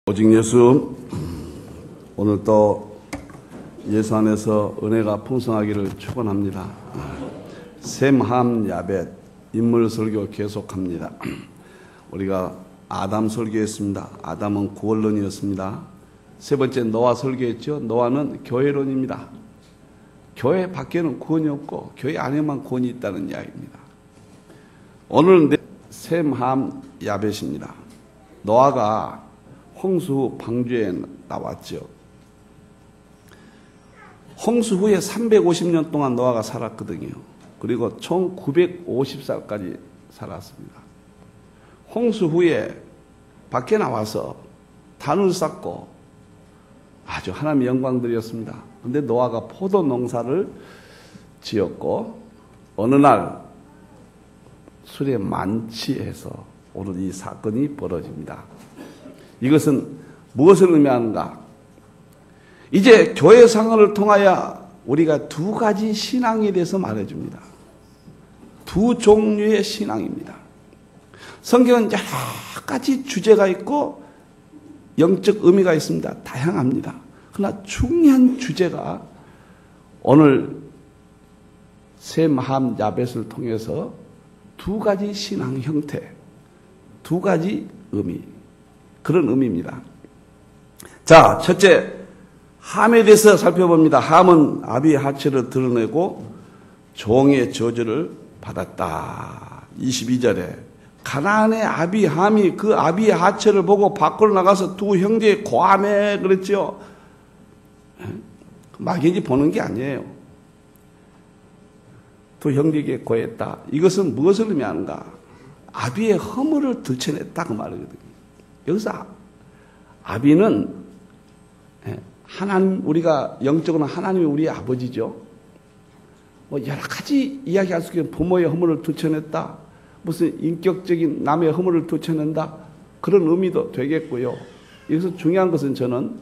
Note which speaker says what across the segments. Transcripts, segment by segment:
Speaker 1: 오직 예수, 오늘 또 예수 안에서 은혜가 풍성하기를 축원합니다. 샘함 야벳 인물 설교 계속합니다. 우리가 아담 설교했습니다. 아담은 구원론이었습니다. 세 번째 노아 설교했죠. 노아는 교회론입니다. 교회 밖에는 구원이 없고 교회 안에만 구원이 있다는 이야기입니다. 오늘은 샘함 야벳입니다. 노아가 홍수 후 방주에 나왔죠. 홍수 후에 350년 동안 노아가 살았거든요. 그리고 총 950살까지 살았습니다. 홍수 후에 밖에 나와서 단을 쌓고 아주 하나님의 영광들이었습니다. 그런데 노아가 포도 농사를 지었고 어느 날 술에 만취해서 오늘 이 사건이 벌어집니다. 이것은 무엇을 의미하는가? 이제 교회 상언을 통하여 우리가 두 가지 신앙에 대해서 말해줍니다. 두 종류의 신앙입니다. 성경은 여러 가지 주제가 있고 영적 의미가 있습니다. 다양합니다. 그러나 중요한 주제가 오늘 샘함 야벳을 통해서 두 가지 신앙 형태, 두 가지 의미, 그런 의미입니다. 자, 첫째, 함에 대해서 살펴봅니다. 함은 아비의 하체를 드러내고 종의 저주를 받았다. 22절에 가나안의 아비 함이 그 아비의 하체를 보고 밖으로 나가서 두 형제의 고함에 그랬죠. 막연히 보는 게 아니에요. 두 형제에게 고했다. 이것은 무엇을 의미하는가? 아비의 허물을 들춰냈다 그 말이거든요. 여기서 아비는 하나님, 우리가 영적으로는 하나님이 우리의 아버지죠. 뭐 여러 가지 이야기할 수 있는 부모의 허물을 들춰냈다. 무슨 인격적인 남의 허물을 들춰낸다. 그런 의미도 되겠고요. 여기서 중요한 것은 저는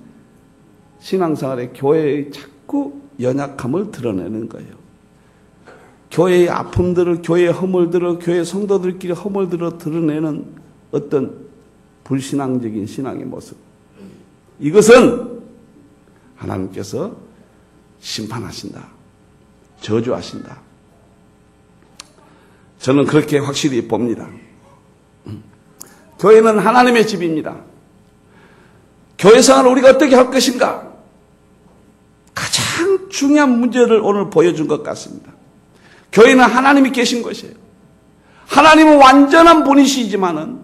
Speaker 1: 신앙생활에 교회의 자꾸 연약함을 드러내는 거예요. 교회의 아픔들을, 교회의 허물들을, 교회 성도들끼리 허물들을 드러내는 어떤 불신앙적인 신앙의 모습. 이것은 하나님께서 심판하신다. 저주하신다. 저는 그렇게 확실히 봅니다. 교회는 하나님의 집입니다. 교회 생활을 우리가 어떻게 할 것인가? 가장 중요한 문제를 오늘 보여준 것 같습니다. 교회는 하나님이 계신 것이에요. 하나님은 완전한 분이시지만은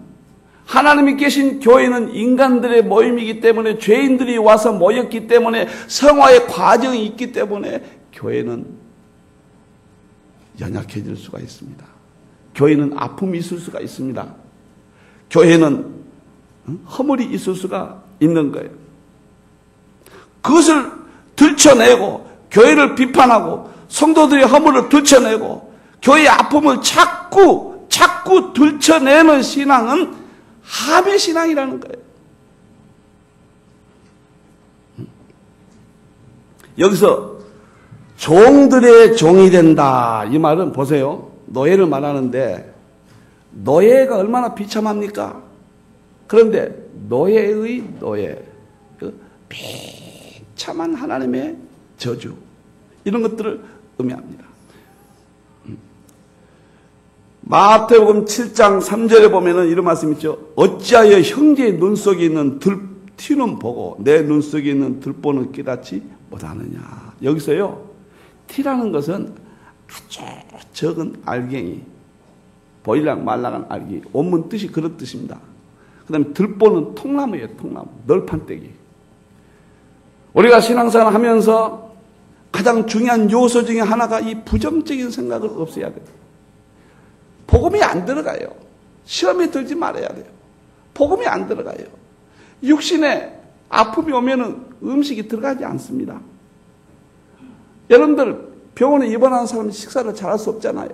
Speaker 1: 하나님이 계신 교회는 인간들의 모임이기 때문에 죄인들이 와서 모였기 때문에 성화의 과정이 있기 때문에 교회는 연약해질 수가 있습니다. 교회는 아픔이 있을 수가 있습니다. 교회는 허물이 있을 수가 있는 거예요. 그것을 들춰내고 교회를 비판하고 성도들의 허물을 들춰내고 교회의 아픔을 자꾸 들춰내는 신앙은 함의 신앙이라는 거예요. 여기서 종들의 종이 된다. 이 말은 보세요. 노예를 말하는데 노예가 얼마나 비참합니까? 그런데 노예의 노예, 그 비참한 하나님의 저주, 이런 것들을 의미합니다. 마태복음 7장 3절에 보면은 이런 말씀 있죠. 어찌하여 형제의 눈 속에 있는 티는 보고 내 눈 속에 있는 들보는 깨닫지 못하느냐. 여기서요, 티라는 것은 아주 적은 알갱이, 보일랑 말랑한 알갱이, 원문 뜻이 그런 뜻입니다. 그 다음에 들보는 통나무예요. 통나무, 널판떼기. 우리가 신앙생활 하면서 가장 중요한 요소 중에 하나가 이 부정적인 생각을 없애야 돼요. 복음이 안 들어가요. 시험에 들지 말아야 돼요. 복음이 안 들어가요. 육신에 아픔이 오면은 음식이 들어가지 않습니다. 여러분들 병원에 입원하는 사람이 식사를 잘할 수 없잖아요.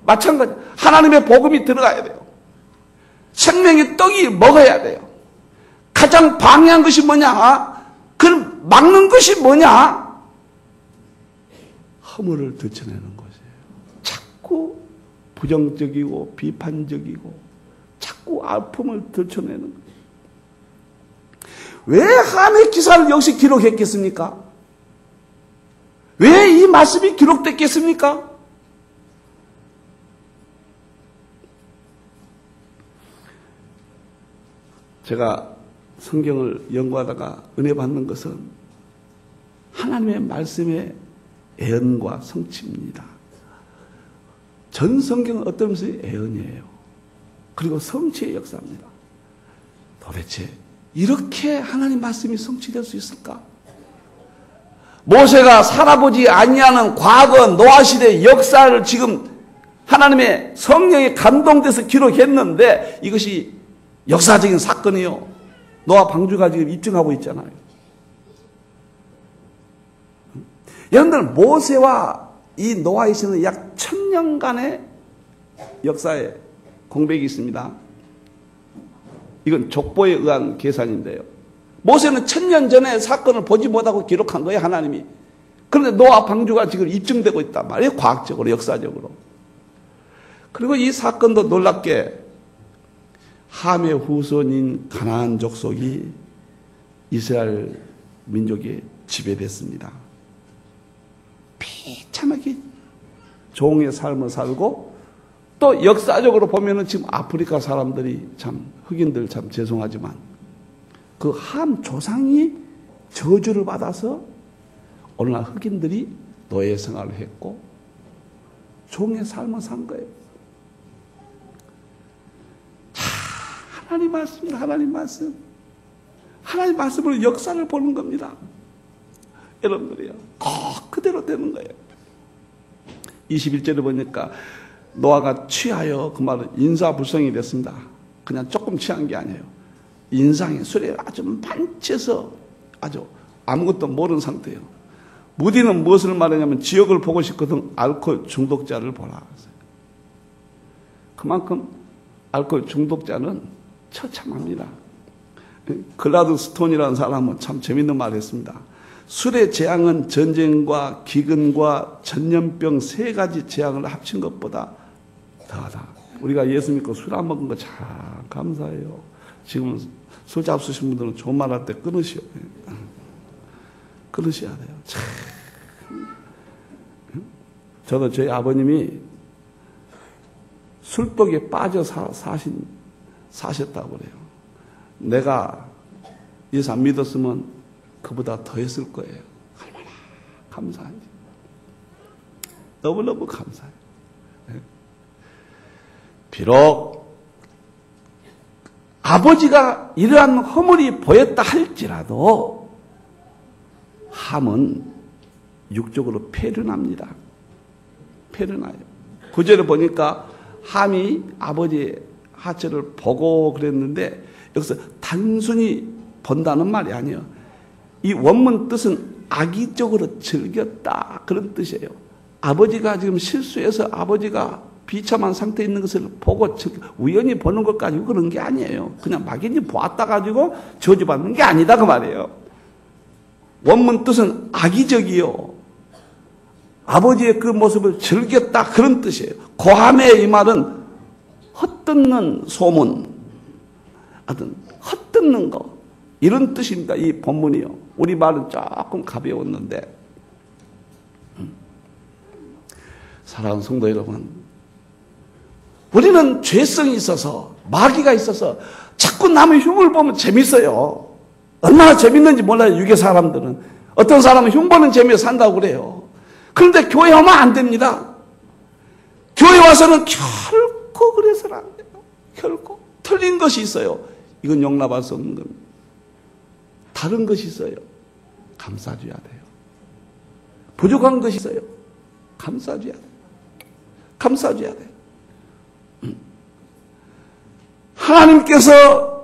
Speaker 1: 마찬가지. 하나님의 복음이 들어가야 돼요. 생명의 떡이 먹어야 돼요. 가장 방해한 것이 뭐냐? 그걸 막는 것이 뭐냐? 허물을 들춰내는 것이에요. 자꾸 부정적이고 비판적이고 자꾸 아픔을 들춰내는 거예요. 왜 함의 기사를 역시 기록했겠습니까? 왜 이 말씀이 기록됐겠습니까? 제가 성경을 연구하다가 은혜 받는 것은 하나님의 말씀의 애언과 성취입니다. 전 성경은 어떤 것이 애언이에요. 그리고 성취의 역사입니다. 도대체 이렇게 하나님 말씀이 성취될 수 있을까? 모세가 살아보지 아니하는 과거 노아 시대의 역사를 지금 하나님의 성령에 감동돼서 기록했는데 이것이 역사적인 사건이요. 노아 방주가 지금 입증하고 있잖아요. 여러분들 모세와 이 노아에 있는 약 1000년간의 역사의 공백이 있습니다. 이건 족보에 의한 계산인데요. 모세는 1000년 전에 사건을 보지 못하고 기록한 거예요, 하나님이. 그런데 노아 방주가 지금 입증되고 있단 말이에요, 과학적으로, 역사적으로. 그리고 이 사건도 놀랍게 함의 후손인 가나안 족속이 이스라엘 민족에 지배됐습니다. 비참하게 종의 삶을 살고 또 역사적으로 보면은 지금 아프리카 사람들이 참 흑인들 참 죄송하지만 그 함 조상이 저주를 받아서 오늘날 흑인들이 노예 생활을 했고 종의 삶을 산 거예요. 자, 하나님 말씀입니다. 하나님 말씀. 하나님 말씀으로 역사를 보는 겁니다. 여러분들이요. 꼭 그대로 되는 거예요. 21절에 보니까 노아가 취하여 그 말은 인사불성이 됐습니다. 그냥 조금 취한 게 아니에요. 인상에 술에 아주 만취해서 아주 아무것도 모르는 상태예요. 무디는 무엇을 말하냐면 지옥을 보고 싶거든 알코올 중독자를 보라. 그만큼 알코올 중독자는 처참합니다. 글라드 스톤이라는 사람은 참 재밌는 말을 했습니다. 술의 재앙은 전쟁과 기근과 전염병 3가지 재앙을 합친 것보다 더하다. 우리가 예수 믿고 술 안 먹은 거 참 감사해요. 지금 술 잡수신 분들은 좋은 말 할 때 끊으셔야 돼요. 끊으셔야 돼요. 참. 저도 저희 아버님이 술독에 빠져 사셨다고 그래요. 내가 예수 안 믿었으면 그보다 더 했을 거예요. 얼마나 감사한지. 너무너무 감사해요. 비록 아버지가 이러한 허물이 보였다 할지라도 함은 육적으로 폐륜합니다. 폐륜해요. 구절을 보니까 함이 아버지의 하체를 보고 그랬는데 여기서 단순히 본다는 말이 아니에요. 이 원문 뜻은 악의적으로 즐겼다 그런 뜻이에요. 아버지가 지금 실수해서 아버지가 비참한 상태에 있는 것을 보고 우연히 보는 것 가지고 그런 게 아니에요. 그냥 막연히 보았다 가지고 저주받는 게 아니다 그 말이에요. 원문 뜻은 악의적이요. 아버지의 그 모습을 즐겼다 그런 뜻이에요. 고함의 이 말은 헛듣는 소문, 하여튼 헛듣는 거 이런 뜻입니다. 이 본문이요. 우리 말은 조금 가벼웠는데 사랑하는 성도 여러분, 우리는 죄성이 있어서 마귀가 있어서 자꾸 남의 흉을 보면 재밌어요. 얼마나 재밌는지 몰라요. 유괴 사람들은. 어떤 사람은 흉 보는 재미에 산다고 그래요. 그런데 교회 오면 안 됩니다. 교회 와서는 결코 그래서는 안 돼요. 결코. 틀린 것이 있어요. 이건 용납할 수 없는 겁니다. 다른 것이 있어요. 감싸줘야 돼요. 부족한 것이 있어요. 감싸줘야 돼요. 감싸줘야 돼요. 하나님께서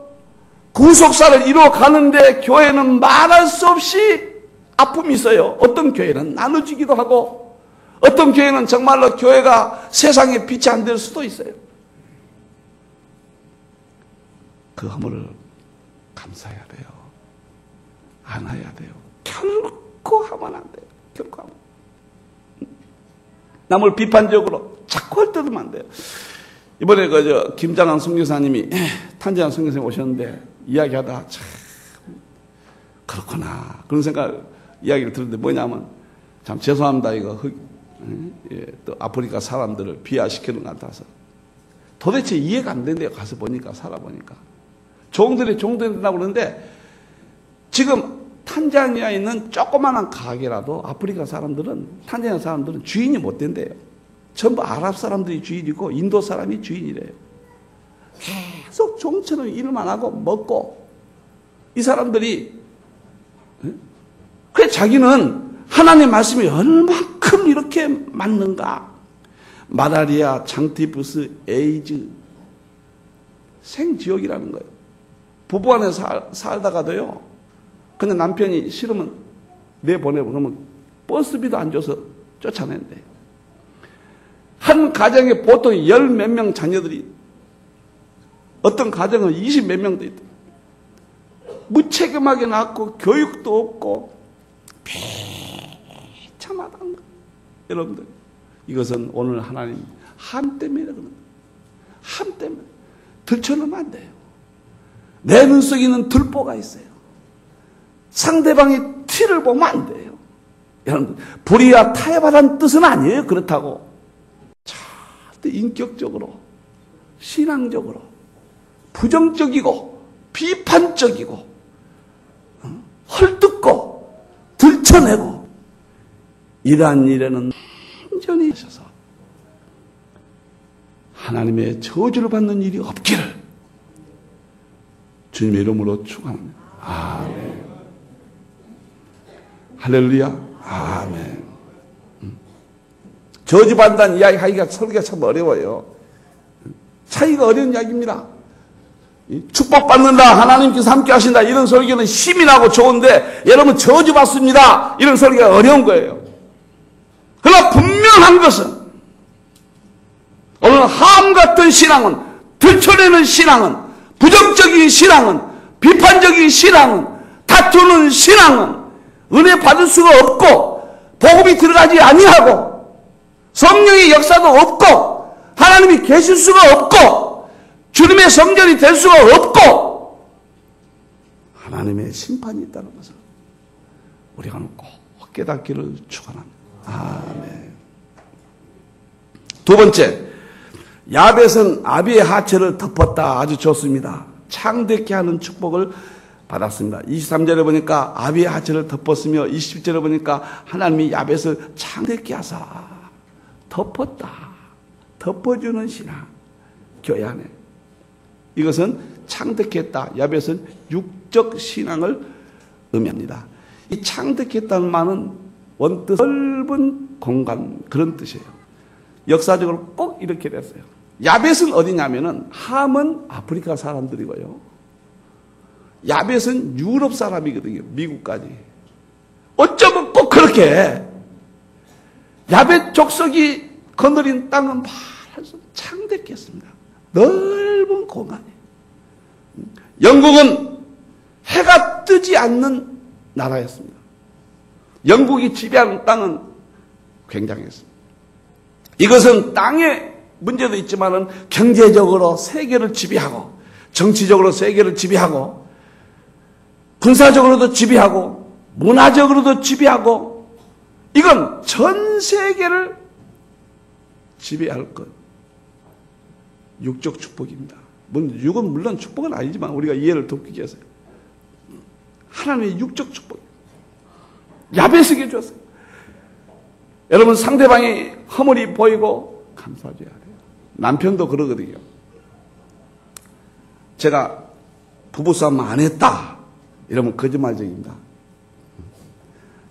Speaker 1: 구속사를 이루어 가는데 교회는 말할 수 없이 아픔이 있어요. 어떤 교회는 나눠지기도 하고 어떤 교회는 정말로 교회가 세상에 빛이 안 될 수도 있어요. 그 허물을 감사해야 돼요. 안아야 돼요. 결코 하면 안 돼요. 결코 하면. 남을 비판적으로 자꾸 헐뜯으면 안 돼요. 이번에 김장한 선교사님이 탄자한 선교사님 오셨는데 이야기하다 참 그렇구나. 그런 이야기를 들었는데 뭐냐면, 참 죄송합니다. 또 아프리카 사람들을 비하시키는 것 같아서. 도대체 이해가 안 된대요. 가서 보니까, 살아보니까. 종들이 된다고 그러는데, 지금 탄자니아에 있는 조그마한 가게라도 탄자니아 사람들은 주인이 못 된대요. 전부 아랍 사람들이 주인이고, 인도 사람이 주인이래요. 계속 종처럼 일만 하고 먹고, 이 사람들이, 그래, 자기는 하나님의 말씀이 얼만큼 이렇게 맞는가. 마라리아, 장티푸스, 에이즈, 생지옥이라는 거예요. 부부 안에 살다가도요, 근데 남편이 싫으면 내보내고, 그러면 버스비도 안 줘서 쫓아낸대. 한 가정에 보통 10 몇 명 자녀들이, 어떤 가정은 20 몇 명도 있대. 무책임하게 낳고, 교육도 없고, 비참하다는 거예요. 여러분들, 이것은 오늘 하나님 함 때문에 그러는 거예요. 함 때문에. 들춰놓으면 안 돼요. 내 눈 속에 있는 들보가 있어요. 상대방의 티를 보면 안 돼요. 여러분들, 불의와 타협하라는 뜻은 아니에요. 그렇다고. 절대 인격적으로, 신앙적으로, 부정적이고, 비판적이고, 헐뜯고, 들춰내고, 이러한 일에는 완전히 하셔서 하나님의 저주를 받는 일이 없기를 주님의 이름으로 축원합니다. 아멘. 할렐루야. 아멘. 저주받는다는 이야기 하기가 설계가 참 어려워요. 차이가 어려운 이야기입니다. 축복받는다, 하나님께서 함께 하신다, 이런 설교는 힘이 나고 좋은데, 여러분 저주받습니다, 이런 설교가 어려운 거예요. 그러나 분명한 것은, 오늘 함 같은 신앙은, 들춰내는 신앙은, 부정적인 신앙은, 비판적인 신앙은, 다투는 신앙은 은혜 받을 수가 없고, 복음이 들어가지 아니하고, 성령의 역사도 없고, 하나님이 계실 수가 없고, 주님의 성전이 될 수가 없고, 하나님의 심판이 있다는 것을 우리가 꼭 깨닫기를 축원합니다. 아멘. 두 번째, 야벳은 아비의 하체를 덮었다. 아주 좋습니다. 창대케 하는 축복을 받았습니다. 23절에 보니까 아비의 하체를 덮었으며, 27절에 보니까 하나님이 야벳을 창대케 하사 덮었다. 덮어주는 신앙, 교회 안에. 이것은 창대케 했다. 야벳은 육적 신앙을 의미합니다. 이 창대케 했다는 말은 원뜻 넓은 공간, 그런 뜻이에요. 역사적으로 꼭 이렇게 됐어요. 야벳은 어디냐면은, 함은 아프리카 사람들이고요, 야벳은 유럽 사람이거든요. 미국까지. 어쩌면 꼭 그렇게 해. 야벳 족속이 거느린 땅은 말해서 창대케 했습니다. 넓은 공간에. 영국은 해가 뜨지 않는 나라였습니다. 영국이 지배하는 땅은 굉장했습니다. 이것은 땅의 문제도 있지만은 경제적으로 세계를 지배하고, 정치적으로 세계를 지배하고, 군사적으로도 지배하고, 문화적으로도 지배하고, 이건 전 세계를 지배할 것. 육적 축복입니다. 육은 물론 축복은 아니지만 우리가 이해를 돕기 위해서 하나님의 육적 축복. 야벳에게 줬어요. 여러분, 상대방이 허물이 보이고 감싸줘야 돼요. 남편도 그러거든요. 제가 부부싸움 안 했다 이러면 거짓말쟁입니다.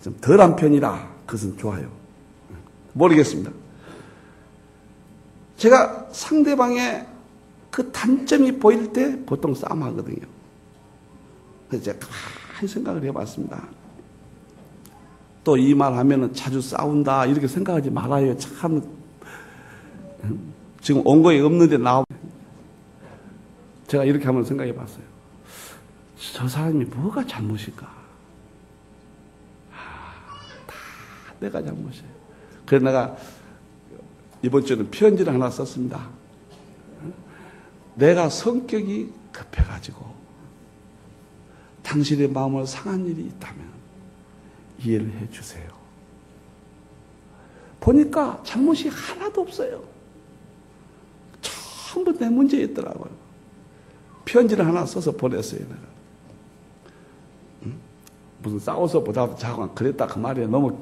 Speaker 1: 좀 덜한 편이라 그것은 좋아요. 모르겠습니다. 제가 상대방의 그 단점이 보일 때 보통 싸움하거든요. 그래서 제가 가만히 생각을 해봤습니다. 또 이 말 하면은 자주 싸운다 이렇게 생각하지 말아요. 참 지금 온 거에 없는데 나오고. 제가 이렇게 한번 생각해 봤어요. 저 사람이 뭐가 잘못일까? 다 내가 잘못이에요. 그래서 내가 이번 주에는 편지를 하나 썼습니다. 내가 성격이 급해가지고 당신의 마음을 상한 일이 있다면 이해를 해 주세요. 보니까 잘못이 하나도 없어요. 전부 내 문제였더라고요. 편지를 하나 써서 보냈어요. 내가. 무슨 싸워서 보다 자고 그랬다 그 말이에요. 너무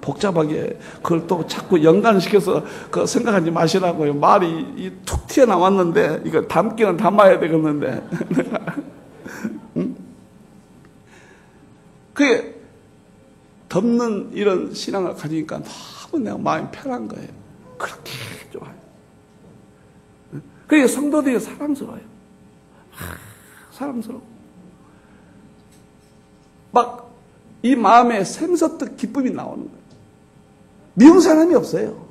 Speaker 1: 복잡하게 그걸 또 자꾸 연관시켜서 그 생각하지 마시라고요. 말이 툭 튀어나왔는데 이거 담기는 담아야 되겠는데 응? 그게 덮는 이런 신앙을 가지니까 너무 내가 마음이 편한 거예요. 그렇게 좋아요. 그게 성도들이 사랑스러워요. 사랑스러워. 막 이 마음에 샘솟듯 기쁨이 나오는 거예요. 미운 사람이 없어요.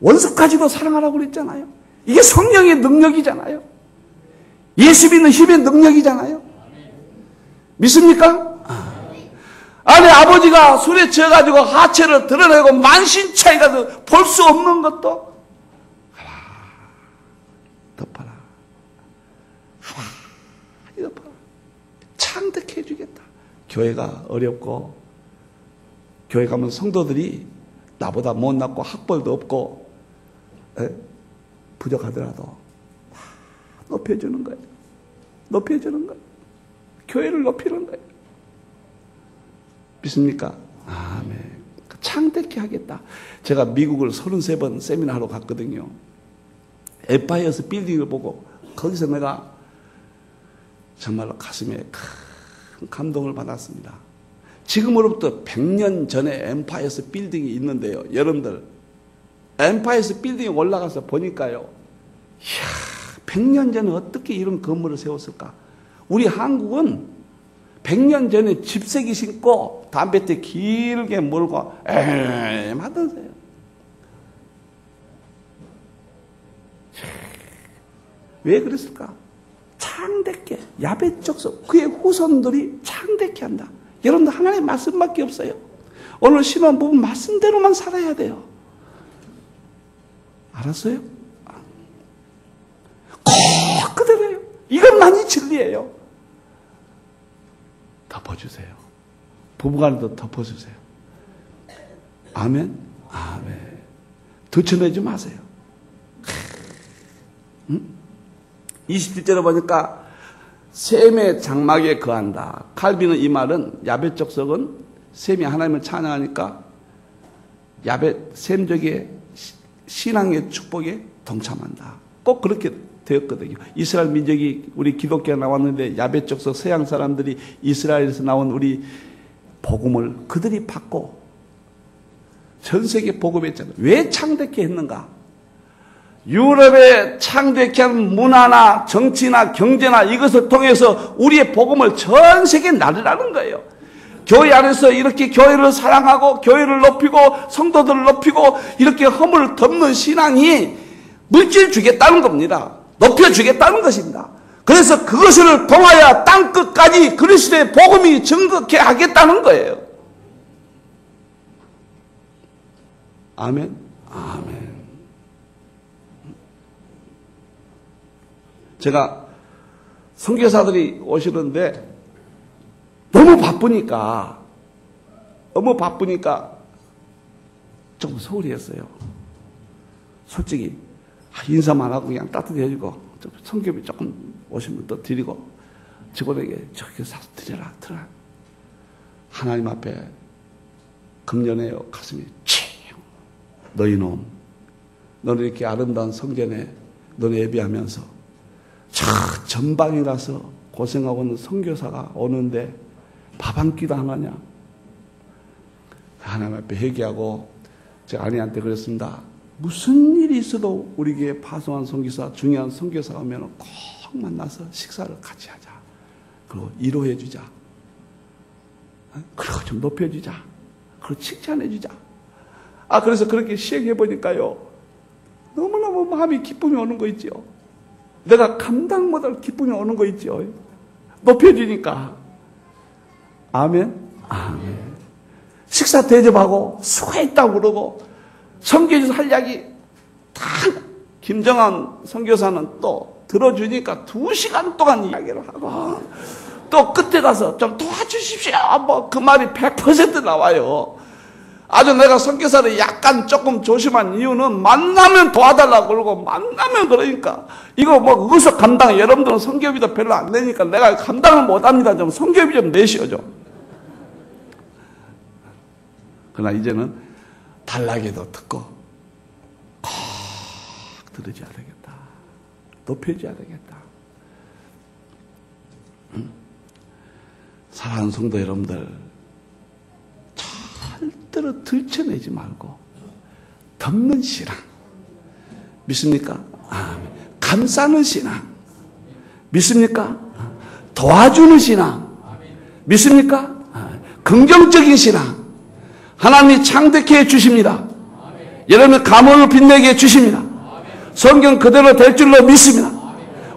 Speaker 1: 원수까지도 사랑하라고 그랬잖아요. 이게 성령의 능력이잖아요. 예수 믿는 힘의 능력이잖아요. 믿습니까? 아니 아버지가 술에 취해가지고 하체를 드러내고 만신창이가 볼 수 없는 것도 덮어라. 덮어라. 창득해 주겠다. 교회가 어렵고 교회 가면 성도들이 나보다 못났고 학벌도 없고 부족하더라도 높여주는 거예요. 높여주는 거예요. 교회를 높이는 거예요. 믿습니까? 아멘. 창대케 하겠다. 제가 미국을 33번 세미나하러 갔거든요. 엠파이어스 빌딩을 보고 거기서 내가 정말로 가슴에 큰 감동을 받았습니다. 지금으로부터 100년 전에 엠파이어스 빌딩이 있는데요. 여러분들 엠파이어스 빌딩에 올라가서 보니까요. 이야, 100년 전에 어떻게 이런 건물을 세웠을까? 우리 한국은 100년 전에 집세기 신고 담뱃대 길게 몰고 하던데요. 왜 그랬을까? 창대케, 야베적소, 그의 후손들이 창대케 한다. 여러분들 하나님의 말씀밖에 없어요. 오늘 신앙 보면 말씀대로만 살아야 돼요. 알았어요? 꼭 그대로예요. 이것만이 진리예요. 덮어주세요. 부부간에도 덮어주세요. 아멘? 아멘. 들춰내지 마세요. 27절에 보니까 셈의 장막에 거한다. 칼빈은 이 말은 야벳족속은 셈이 하나님을 찬양하니까 셈족의 신앙의 축복에 동참한다. 꼭 그렇게 되었거든요. 이스라엘 민족이 우리 기독교에 나왔는데 야벳족속 서양 사람들이 이스라엘에서 나온 우리 복음을 그들이 받고 전 세계 복음했잖아요. 왜 창대케 했는가? 유럽의 창대케 한 문화나 정치나 경제나 이것을 통해서 우리의 복음을 전 세계에 날리라는 거예요. 교회 안에서 이렇게 교회를 사랑하고 교회를 높이고 성도들을 높이고 이렇게 허물을 덮는 신앙이 물질 주겠다는 겁니다. 높여주겠다는 것입니다. 그래서 그것을 통하여 땅끝까지 그리스도의 복음이 증거케 하겠다는 거예요. 아멘. 아멘. 제가 선교사들이 오시는데 너무 바쁘니까 좀 소홀히 했어요. 솔직히 인사만 하고 그냥 따뜻히 해주고 선교비 조금 오시면 또 드리고 직원에게 저렇게 사서 드려라. 하나님 앞에 금년에 가슴이 너희 놈, 너는 이렇게 아름다운 성전에 너는 예배하면서 저 전방에 가서 고생하고 있는 선교사가 오는데 밥 한 끼도 안 하냐? 하나님 앞에 회개하고 제가 아내한테 그랬습니다. 무슨 일이 있어도 우리 교회 파송한 선교사, 중요한 선교사가 오면 꼭 만나서 식사를 같이 하자. 그리고 위로해 주자. 그리고 좀 높여주자. 그리고 칭찬해 주자. 그래서 그렇게 시행해 보니까요. 너무너무 마음이 기쁨이 오는 거 있죠. 내가 감당 못할 기쁨이 오는 거 있죠. 높여주니까. 아멘. 아멘. 식사 대접하고 수고했다고 그러고 선교에서 할 이야기 다 김정한 선교사는 또 들어주니까 2시간 동안 이야기를 하고 또 끝에 가서 좀 도와주십시오. 뭐 그 말이 100% 나와요. 아주 내가 선교사를 약간 조금 조심한 이유는 만나면 도와달라고 그러고 만나면 그러니까 이거 뭐 어디서 감당해. 여러분들은 선교비도 별로 안 내니까 내가 감당을 못합니다. 좀 선교비 좀 내시오죠. 그러나 이제는 달라게도 듣고 꼭 들으셔야 되겠다. 높여줘야 되겠다. 사랑하는 성도 여러분들, 절대로 들춰내지 말고 덮는 신앙 믿습니까? 감싸는 신앙 믿습니까? 도와주는 신앙 믿습니까? 긍정적인 신앙 하나님이 창대케 해주십니다. 여러분의 가문을 빛내게 해주십니다. 성경 그대로 될 줄로 믿습니다.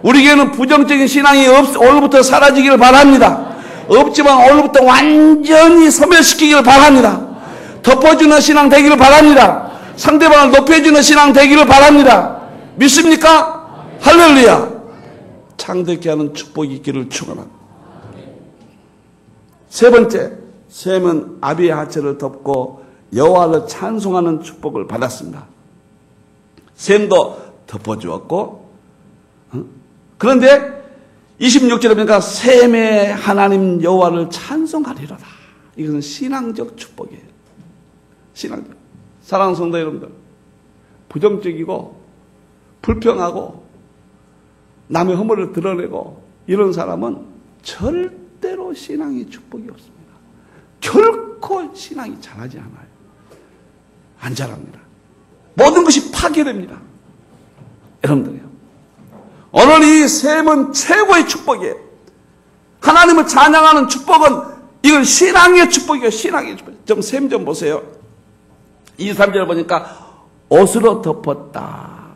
Speaker 1: 우리에게는 부정적인 신앙이 오늘부터 사라지기를 바랍니다. 없지만 오늘부터 완전히 소멸시키기를 바랍니다. 덮어주는 신앙 되기를 바랍니다. 상대방을 높여주는 신앙 되기를 바랍니다. 믿습니까? 할렐루야. 창대케 하는 축복이 있기를 축원합니다. 세 번째, 셈은 아비의 하체를 덮고 여호와를 찬송하는 축복을 받았습니다. 셈도 덮어주었고, 그런데 26절에 보니까 셈의 하나님 여호와를 찬송하리로다. 이것은 신앙적 축복이에요. 신앙적. 사랑하는 성도 여러분들, 부정적이고 불평하고 남의 허물을 드러내고 이런 사람은 절대로 신앙의 축복이 없습니다. 결코 신앙이 자라지 않아요. 안 자랍니다. 모든 것이 파괴됩니다. 여러분들이요. 오늘 이 셈은 최고의 축복이에요. 하나님을 찬양하는 축복은 이건 신앙의 축복이에요. 신앙의 축복. 좀 셈 좀 보세요. 23절을 보니까 옷으로 덮었다.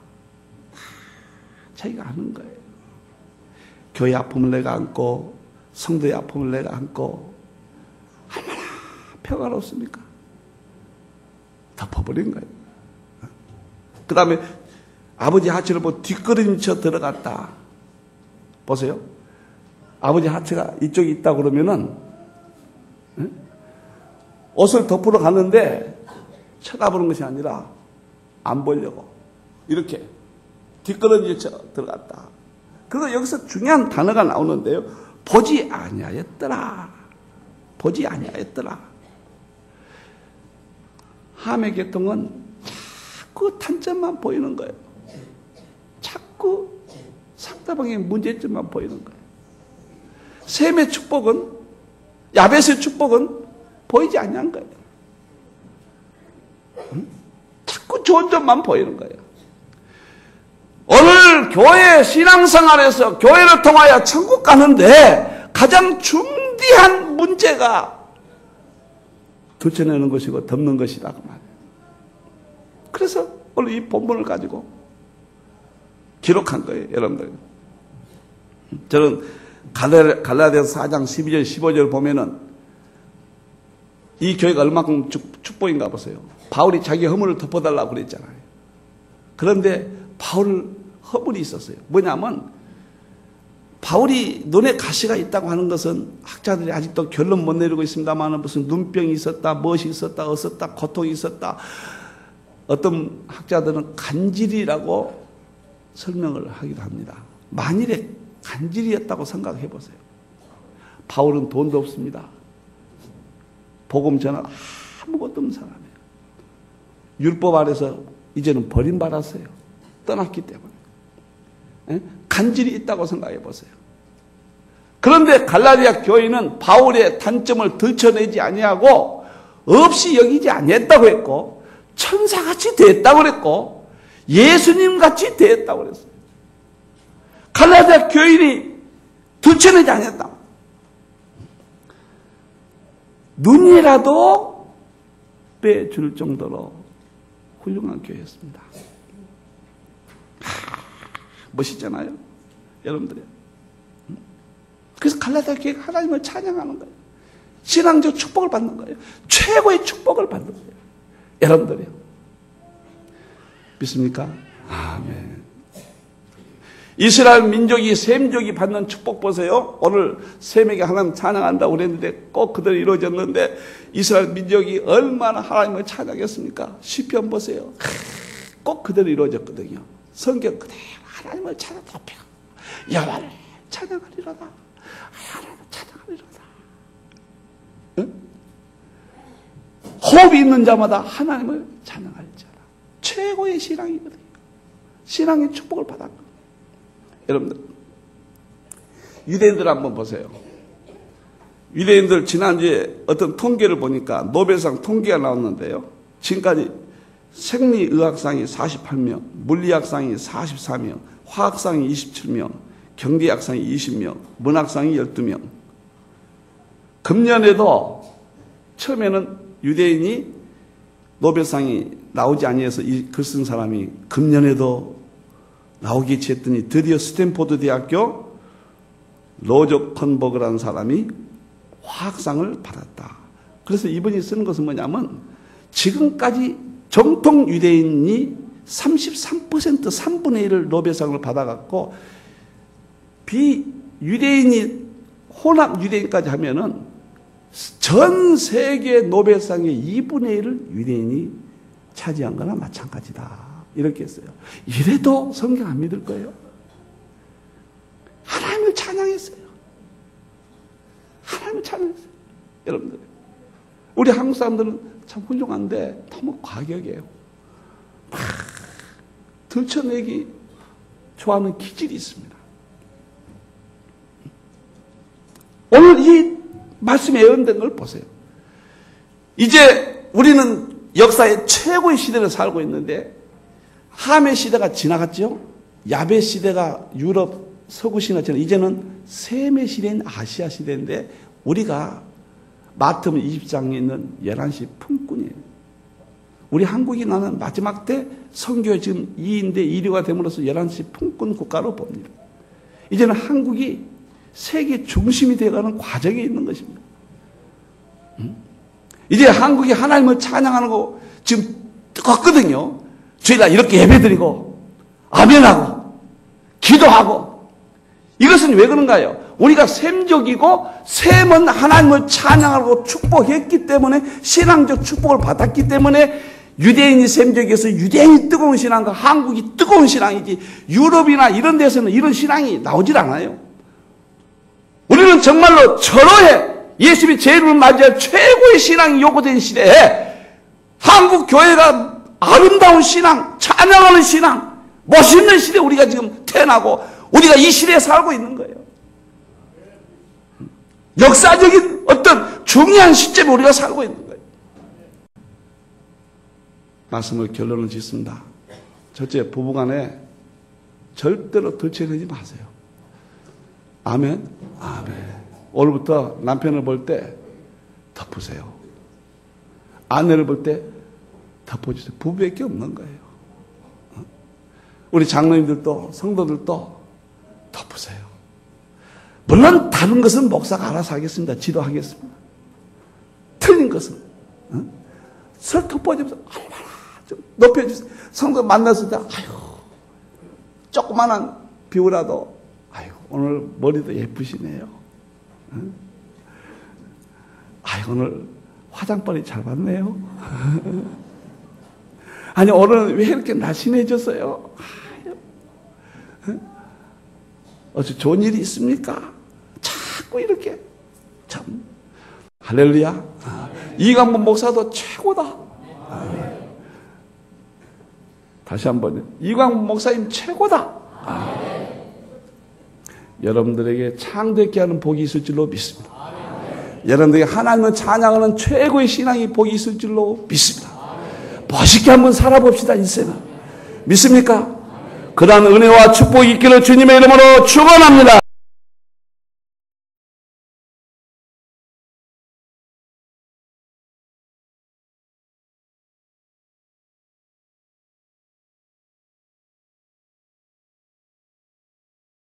Speaker 1: 자기가 아는 거예요. 교회 아픔을 내가 안고 성도의 아픔을 내가 안고 얼마나 평화롭습니까? 덮어버린 거예요. 그 다음에 아버지 하체를 보고 뒷걸음쳐 들어갔다. 보세요. 아버지 하체가 이쪽에 있다 그러면은 옷을 덮으러 갔는데 쳐다보는 것이 아니라 안 보려고 이렇게 뒷걸음쳐 들어갔다. 그래서 여기서 중요한 단어가 나오는데요. 보지 아니하였더라. 보지 아니하였더라. 함의 계통은 자꾸 단점만 보이는 거예요. 자꾸 상대방의 문제점만 보이는 거예요. 셈의 축복은, 야벳의 축복은 보이지 않는 거예요. 자꾸 좋은 점만 보이는 거예요. 오늘 교회 신앙생활에서 교회를 통하여 천국 가는데 가장 중대한 문제가 들춰내는 것이고 덮는 것이다 그 말이에요. 그래서 오늘 이 본문을 가지고 기록한 거예요. 여러분들. 저는 갈라디아서 4장 12절 15절 보면은 이 교회가 얼마큼 축복인가 보세요. 바울이 자기 허물을 덮어달라고 그랬잖아요. 그런데 바울 허물이 있었어요. 뭐냐면 바울이 눈에 가시가 있다고 하는 것은 학자들이 아직도 결론 못 내리고 있습니다만 무슨 눈병이 있었다, 무엇이 있었다, 어었다, 고통이 있었다. 어떤 학자들은 간질이라고 설명을 하기도 합니다. 만일에 간질이었다고 생각해 보세요. 바울은 돈도 없습니다. 복음 전할 아무것도 없는 사람이에요. 율법 아래서 이제는 버림받았어요. 떠났기 때문에. 간질이 있다고 생각해 보세요. 그런데 갈라디아 교회는 바울의 단점을 들춰내지 아니하고 없이 여기지 아니했다고 했고 천사같이 됐다고 그랬고 예수님같이 됐다고 그랬어요. 갈라디아 교인이 들춰내지 않았다. 눈이라도 빼줄 정도로 훌륭한 교회였습니다. 멋있잖아요, 여러분들이. 그래서 갈라디아 교회가 하나님을 찬양하는 거예요. 신앙적 축복을 받는 거예요. 최고의 축복을 받는 거예요. 여러분들이요. 믿습니까? 아멘. 이스라엘 민족이 셈족이 받는 축복 보세요. 오늘 셈에게 하나님 찬양한다고 그랬는데 꼭 그대로 이루어졌는데 이스라엘 민족이 얼마나 하나님을 찬양했습니까? 시편 보세요. 꼭 그대로 이루어졌거든요. 성경 그대로 하나님을 찬양 높여 여호와를 찬양하리로다. 하나님을 찬양하리로다. 응? 호흡이 있는 자마다 하나님을 찬양할지어다. 최고의 신앙이거든요. 신앙의 축복을 받았거든요. 여러분들, 유대인들 한번 보세요. 유대인들 지난주에 어떤 통계를 보니까 노벨상 통계가 나왔는데요. 지금까지 생리의학상이 48명, 물리학상이 44명, 화학상이 27명, 경제학상이 20명, 문학상이 12명. 금년에도 처음에는 유대인이 노벨상이 나오지 아니해서 이 글 쓴 사람이 금년에도 나오기 했더니 드디어 스탠포드 대학교 로저 컨버그라는 사람이 화학상을 받았다. 그래서 이분이 쓰는 것은 뭐냐면 지금까지 정통 유대인이 33% 3분의 1을 노벨상을 받아갖고 비유대인이 혼합 유대인까지 하면은 전 세계 노벨상의 2분의 1을 유대인이 차지한 거나 마찬가지다. 이렇게 했어요. 이래도 성경 안 믿을 거예요. 하나님을 찬양했어요. 하나님을 찬양했어요. 여러분들, 우리 한국 사람들은 참 훌륭한데 너무 과격해요. 막 들춰내기 좋아하는 기질이 있습니다. 오늘 이 말씀에 예언된 걸 보세요. 이제 우리는 역사의 최고의 시대를 살고 있는데 함의 시대가 지나갔죠. 야베 시대가 유럽 서구 신화 지나 이제는 셈의 시대인 아시아 시대인데 우리가 마태복음 20장에 있는 11시 품꾼이에요. 우리 한국이 나는 마지막 때 선교의 지금 2인대 1위가 됨으로써 11시 품꾼 국가로 봅니다. 이제는 한국이 세계 중심이 되어가는 과정에 있는 것입니다. 이제 한국이 하나님을 찬양하는 거 지금 뜨겁거든요. 주일날 이렇게 예배드리고 아멘하고 기도하고 이것은 왜 그런가요? 우리가 셈족이고 셈은 하나님을 찬양하고 축복했기 때문에 신앙적 축복을 받았기 때문에 유대인이 셈족이어서 유대인이 뜨거운 신앙과 한국이 뜨거운 신앙이지 유럽이나 이런 데서는 이런 신앙이 나오질 않아요. 우리는 정말로 절호의 예수님이 제 이름을 맞이할 최고의 신앙이 요구된 시대에 한국 교회가 아름다운 신앙, 찬양하는 신앙, 멋있는 시대에 우리가 지금 태어나고 우리가 이 시대에 살고 있는 거예요. 역사적인 어떤 중요한 시점에 우리가 살고 있는 거예요. 말씀을 결론을 짓습니다. 첫째, 부부간에 절대로 들춰내지 마세요. 아멘? 아멘. 오늘부터 남편을 볼 때 덮으세요. 아내를 볼 때 덮어주세요. 부부밖에 없는 거예요. 우리 장로님들도 성도들도 덮으세요. 물론 다른 것은 목사가 알아서 하겠습니다. 지도하겠습니다. 틀린 것은 설 덮어주면서 얼마나 좀 높여주세요. 성도 만났을 때 아이고 조그만한 비유라도 아이고 오늘 머리도 예쁘시네요. 아이고 오늘 화장빨이 잘 봤네요. 아니 오늘은 왜 이렇게 날씬해졌어요? 어째 좋은 일이 있습니까? 자꾸 이렇게 참 할렐루야. 이강문 목사도 최고다. 다시 한번 이강문 목사님 최고다. 여러분들에게 창대케 하는 복이 있을 줄로 믿습니다. 여러분들에게 하나님을 찬양하는 최고의 신앙이 복이 있을 줄로 믿습니다. 멋있게 한번 살아봅시다. 인생을 믿습니까? 그러한 은혜와 축복이 있기를 주님의 이름으로 축원합니다.